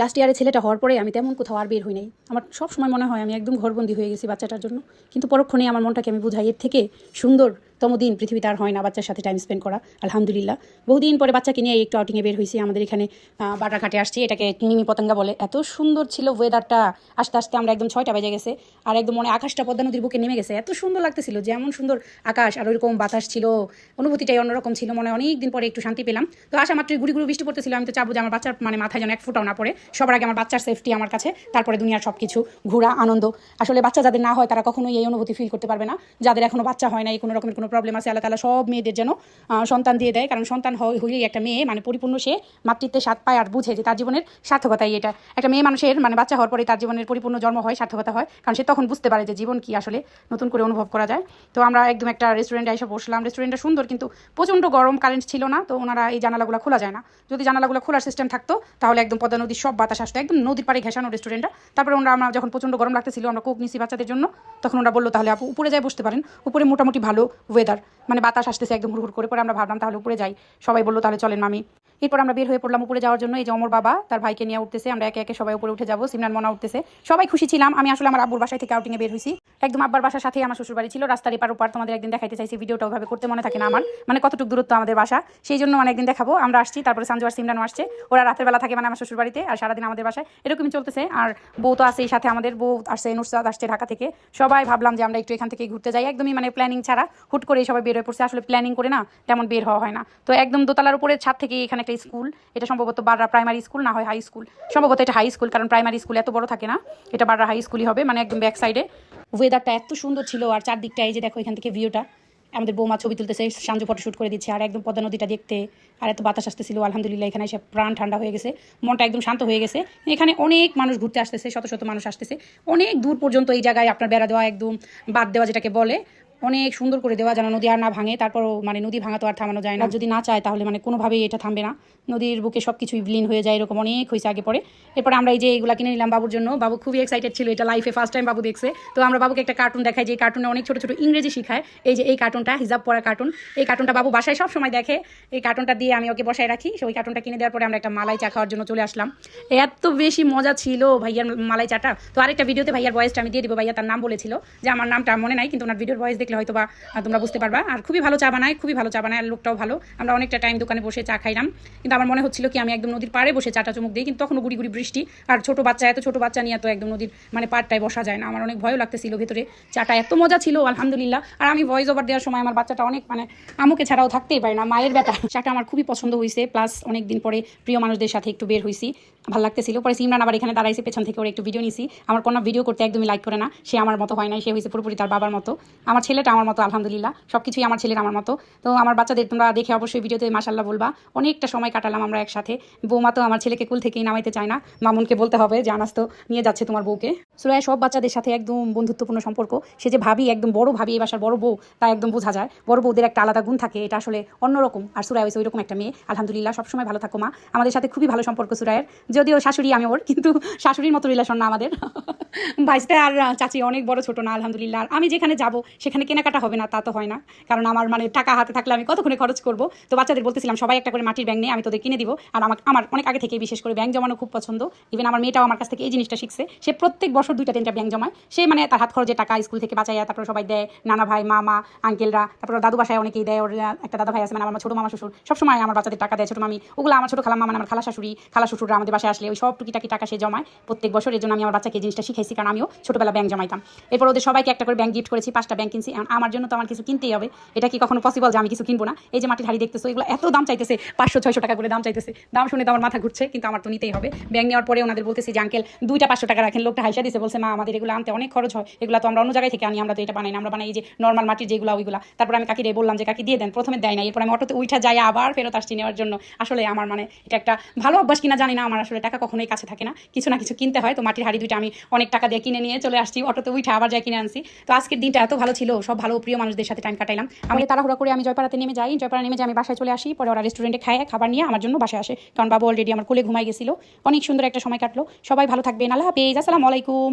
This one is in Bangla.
লাস্ট ইয়ারে ছেলেটা হওয়ার পরে আমি তেমন কোথাও আর বের হই নাই। আমার সব সময় মনে হয় আমি একদম ঘরবন্দি হয়ে গেছি বাচ্চাটার জন্য। কিন্তু পরক্ষণে আমার মনটাকে আমি বুঝাই, এর থেকে সুন্দরতম দিন পৃথিবীতে আর হয় না বাচ্চার সাথে টাইম স্পেন্ড করা। আলহামদুলিল্লাহ বহুদিন পরে বাচ্চাকে নিয়ে একটু আউটিংয়ে বের হয়েছি। আমাদের এখানে বাটারঘাটে আসছি, এটাকে মিমি পতঙ্গা বলে। এত সুন্দর ছিল ওয়েদারটা, আস্তে আস্তে আমরা একদম 6টা বেজে গেছে আর একদম মনে আকাশটা পদ্মা নদীর বুকে নেমে গেছে। এত সুন্দর লাগতেছিল, যেমন সুন্দর আকাশ আর ওইরকম বাতাস ছিল, অনুভূতিটাই অন্যরকম ছিল। মনে অনেক দিন পরে একটু শান্তি পেলাম। তো আসা মাত্রই গুড়ি গুড়ি বৃষ্টি পড়তেছিল। আমি তো চাবো যে আমার বাচ্চার মাথায় যেন এক ফোঁটাও না পড়ে। সবার আগে আমার বাচ্চার সেফটি আমার কাছে, তারপরে দুনিয়ার সব কিছু ঘোরা আনন্দ। আসলে বাচ্চা যাদের না হয় তারা কখনোই এই অনুভূতি ফিল করতে পারবে না। যাদের এখনো বাচ্চা হয় না, এই কোনো রকমের কোনো প্রবলেম আছে, আল্লাহ তাআলা সব মেয়েদের যেন সন্তান দিয়ে দেয়। কারণ সন্তান হইলেই একটা মেয়ে পরিপূর্ণ সে মাতৃত্বের স্বাদ পায় আর বুঝে যে তার জীবনের সার্থকতাই এটা। একটা মেয়ে মানুষের বাচ্চা হওয়ার পরে তার জীবনের পরিপূর্ণ জন্ম হয়, সার্থকতা হয়। কারণ সে তখন বুঝতে পারে যে জীবন কি আসলে নতুন করে অনুভব করা যায়। তো আমরা একদম একটা রেস্টুরেন্টে এসে বসলাম। রেস্টুরেন্টটা সুন্দর, কিন্তু প্রচণ্ড গরম, কারেন্ট ছিল না। তো ওনারা এই জানালাগুলো খোলা যায় না। যদি জানালাগুলো খোলার সিস্টেম থাকতো তাহলে একদম পদ্মা নদীর সব বাতাস আসতো, একদম নদীর পাড়ে ঘেঁষানো রেস্টুরেন্টটা। তারপরে আমরা যখন প্রচণ্ড গরম লাগতেছিল, আমরা কোক নিছি বাচ্চাদের জন্য, তখন ওরা বললো তাহলে আপু উপরে যাই বসতে পারেন। উপরে মোটামুটি ভালো ওয়েদার, বাতাস আসতেছে একদম হুড় করে। পরে আমরা ভাবলাম তাহলে উপরে যাই। সবাই বললো তাহলে চলেন মামি। এরপর আমরা বের হয়ে পড়লাম উপরে যাওয়ার জন্য। এই যে অমর বাবা তার ভাইকে নিয়ে উঠতেছে, আমরা একে একে সবাই উপরে উঠে যাবো। সিমরান মনা উঠতেছে, সবাই খুশি ছিলাম। আমি আসলে আমার আব্বুর বাসায় থেকে আউটিংয়ে বের হয়েছি। একদম আব্বার বাসার সাথেই আমার শ্বশুর বাড়ি ছিল, রাস্তার এপার ওপার। তোমাদের একদিন দেখাইতে চাইছি, ভিডিওটা ওইভাবে করতে মনে থাকে না আমার, কতটুকু দূরত্ব আমাদের বাসা, সেই জন্য একদিন দেখাবো। আমরা আসছি, তারপরে সঞ্জু আর সিমরানও আসছে। ওরা রাতের বেলা থাকে আমার শ্বশুর বাড়িতে, আর সারাদিন আমাদের বাসায় এরকমই চলতেছে। আর বউ তো আছে সাথে, আমাদের বউ আসছে, নুসরাত আসছে ঢাকা থেকে। সবাই ভাবলাম যে আমরা একটু এখান থেকে ঘুরতে যাই, একদমই প্ল্যানিং ছাড়া হুট করে সবাই বের হয়ে পড়ছে। আসলে প্ল্যানিং করে না তেমন বের হওয়া হয় না। তো একদম দোতলার উপরে ছাদ থেকে এখানে একটা স্কুল, এটা সম্ভবত বাররা প্রাইমারি স্কুল, না হয় হাই স্কুল। সম্ভবত এটা হাই স্কুল, কারণ প্রাইমারি স্কুল এত বড় থাকে না। এটা বাররা হাই স্কুলই হবে, একদম ব্যাক সাইডে। ওয়েদারটা এত সুন্দর ছিল, আর চারদিকটা এই যে দেখো এখান থেকে ভিউটা। আমাদের বৌমা ছবি তুলতেছে, সাঞ্জু ফটোশ্যুট করে দিচ্ছে, আর একদম পদ্মা নদীটা দেখতে। আর এত বাতাস আসতেছিল, আলহামদুলিল্লাহ এখানে এসে প্রাণ ঠান্ডা হয়ে গেছে, মনটা একদম শান্ত হয়ে গেছে। এখানে অনেক মানুষ ঘুরতে আসতেছে, শত শত মানুষ আসতেছে অনেক দূর পর্যন্ত। এই জায়গায় আপনার বেড়া দেওয়া, একদম বাদ দেওয়া যেটাকে বলে, অনেক সুন্দর করে দেওয়া, যেন নদী আর না ভাঙে। তারপরও নদী ভাঙা তো আর থামানো যায় না, যদি না চায় তাহলে কোনোভাবেই এটা থামবে না। নদীর বুকে সব কিছুই বিলীন হয়ে যায়, এরকম অনেক হয়েছে আগে পরে। এরপরে আমরা এই যে এইগুলা কিনে নিলাম বাবুর জন্য। বাবু খুবই এক্সাইটেড ছিল, এটা লাইফে ফার্স্ট টাইম বাবু দেখছে। তো আমরা বাবুকে একটা কার্টুন দেখাই, যে কার্টুনে অনেক ছোটো ছোটো ইংরেজি শিখায়। এই যে এই কার্টুনটা, হিজাব পরা কার্টুন, এই কার্টুনটা বাবু বাসায় সব সময় দেখে। এই কার্টুনটা দিয়ে আমি ওকে বসায় রাখি। ওই কার্টুনটা কিনে দেওয়ার পরে আমরা একটা মালাই চা খাওয়ার জন্য চলে আসলাম। এত বেশি মজা ছিল ভাইয়ার মালাই চাটা। তো আরেকটা ভিডিওতে ভাইয়ার ভয়েসটা আমি দিয়ে দিব। ভাইয়া তার নাম বলেছিল, যে আমার নামটা মনে নাই, কিন্তু ওনার ভিডিওর ভয়েস দেখলে হয়তো বা তোমরা বুঝতে পারবা। আর খুবই ভালো চা বানায়, খুবই ভালো চা বানায়, আর লোকটাও ভালো। আমরা অনেকটা টাইম দোকানে বসে চা খাইলাম, কিন্তু আমার মনে হচ্ছিল কি আমি একদম নদীর পাড়ে বসে চাটা চুমুক দিই। কিন্তু তখনও গুড়ি গুড়ি বৃষ্টি, আর ছোটো বাচ্চা, এত ছোটো বাচ্চা নিয়ে তো একদম নদীর পাড়টায় বসা যায় না। আমার অনেক ভয়ও লাগতেছিল ভেতরে। চাটা এত মজা ছিল আলহামদুলিল্লাহ। আর আমি ভয়েস ওভার দেওয়ার সময় আমার বাচ্চাটা অনেক আমুকে ছাড়াও থাকতেই পারে না, মায়ের ব্যাটা। চাটা আমার খুবই পছন্দ হয়েছে, প্লাস অনেক দিন পরে প্রিয় মানুষদের সাথে একটু বের হয়েছি, ভালো লাগতেছিল। পরে সিমরান আবার এখানে দাঁড়াইছে পেছন থেকে, ওর একটু ভিডিও নিছি। আমার কোনো ভিডিও করতে একদমই লাইক করে না, সে আমার মতো হয় না, সে হয়েছে পুরোপুরি তার বাবার মতো। আমার ছেলেটা আমার মতো, আলহামদুলিল্লাহ সব কিছুই আমার ছেলের আমার মতো। তো আমার বাচ্চাদের তোমরা দেখে অবশ্যই ভিডিওতে মাশাআল্লাহ বলবা। অনেকটা সময় কাটালাম আমরা একসাথে। বৌমা তো আমার ছেলেকে কুল থেকেই নামাইতে চায় না, মামুনকে বলতে হবে যে আনাস তো নিয়ে যাচ্ছে তোমার বউকে। সুরায় সব বাচ্চাদের সাথে একদম বন্ধুত্বপূর্ণ সম্পর্ক। সে যে ভাবি, একদম বড় ভাবি, এই বাসার বড় বউ, তা একদম বোঝা যায়। বড় বউদের একটা আলাদা গুণ থাকে, এটা আসলে অন্যরকম। আর সুরায় হয়েছে ওইরকম একটা মেয়ে, আলহামদুলিল্লাহ সবসময় ভালো থাকো মা। আমাদের সাথে খুবই ভালো সম্পর্ক সুরায়ের, যদিও শাশুড়ি আমি ওর, কিন্তু শাশুড়ির মতো রিলেশন না আমাদের। ভাইস্তে আর চাচি অনেক বড় ছোট না, আলহামদুলিল্লাহ। আর আমি যেখানে যাব সেখানে কেনাকাটা হবে না তা তো হয় না, কারণ আমার টাকা হাতে থাকলে আমি কতক্ষণে খরচ করবো। তো বাচ্চাদের বলতেছিলাম সবাই একটা করে মাটির ব্যাংক নিয়ে, আমি তোদের কিনে দিব। আর আমার অনেক আগে থেকে বিশেষ করে ব্যাংক জমানো খুব পছন্দ। ইভেন আমার মেয়েটাও আমার কাছ থেকে এই জিনিসটা শিখছে। সে প্রত্যেক বছর 2-3টা ব্যাংক জমায়। সে তার হাত খরচের টাকা স্কুল থেকে বাঁচাইয়া তারপর সবাই দেয়, নানা ভাই, মামা, আঙ্কেলরা, তারপর দাদু বাসায় অনেকেই দেয়। ওর একটা দাদা ভাই আছে, আমার ছোটো মামা শ্বশুর সবসময় আমার বাচ্চাদের টাকা দেয়। ছোটো মামি, ওগুলো আমার ছোটো খালাম্মা, আমার খালা শাশুড়ি, খালা শ্বশুররা আমাদের বাসায় আসলে ওই সব টুকিটাকি টাকা সে জমায় প্রত্যেক বছর। এর জন্য আমি আমার বাচ্চাকে এই জিনিসটা শিখাইছি, কারণ আমিও ছোটোবেলা ব্যাংক জমাইতাম। এরপর ওদের সবাইকে একটা করে ব্যাংক গিফট করেছি, 5টা ব্যাংক কিনছি। আমার জন্য তো আমার কিছু কিনতেই হবে, এটা কি কখনো পসিবল যে আমি কিছু কিনবো না? এই যে মাটির হাড়ি দেখতেছো, এগুলো এত দাম চাইতেছে, 500-600 টাকা করে দাম চাইতেছে। দাম শুনে তো আমার মাথা ঘুরছে, কিন্তু আমার তো নিতেই হবে। ব্যাংক নেওয়ার পরে ওনাদের বলতেছি যে আঙ্কেল 2টা 500 টাকা রাখেন। লোকটা হাইসা দিছে, বলছে মা আমাদের এগুলো আনতে অনেক খরচ হয়, এগুলো তো আমরা অন্য জায়গায় থেকে আনি, আমরা তো এটা বানাই না, আমরা বানাই এই যে নর্মাল মাটির যেগুলো ওইগুলা। তারপর আমি কাকিরে বললাম যে কাকি দিয়ে দেন, প্রথমে দেয় না। এরপর আমি অটোতে উঠা যাই আবার ফেরত আসছি নেওয়ার জন্য। আসলে আমার এটা একটা ভালো অভ্যাস কিনা জানি না, আমার আসলে টাকা কখনোই কাছে থাকে না, কিছু না কিছু কিনতে হয়। তো মাটির হাড়ি 2টা আমি অনেক টাকা দিয়ে কিনে নিয়ে চলে আসছি, অটোতে উঠে আবার যাই কিনে আনছি। তো আজকের দিনটা এত ভালো ছিল, সব ভালো প্রিয় মানুষদের সাথে টাইম কাটাইলাম। আমি তাড়াহুড়া করে আমি জয়পাড়াতে নেমে যাই, জয়পাড়া নেমে যাই আমি বাসায় চলে আসি। পরে ওরা রেস্টুরেন্টে খায়, খাবার নিয়ে আমার জন্য বাসায় আসে, কারণ বাবু অলরেডি আমার কোলে ঘুমাই গেছিল। অনেক সুন্দর একটা সময় কাটলো। সবাই ভালো থাকবেন, আল্লাহ হাফেজ, আসসালামু আলাইকুম।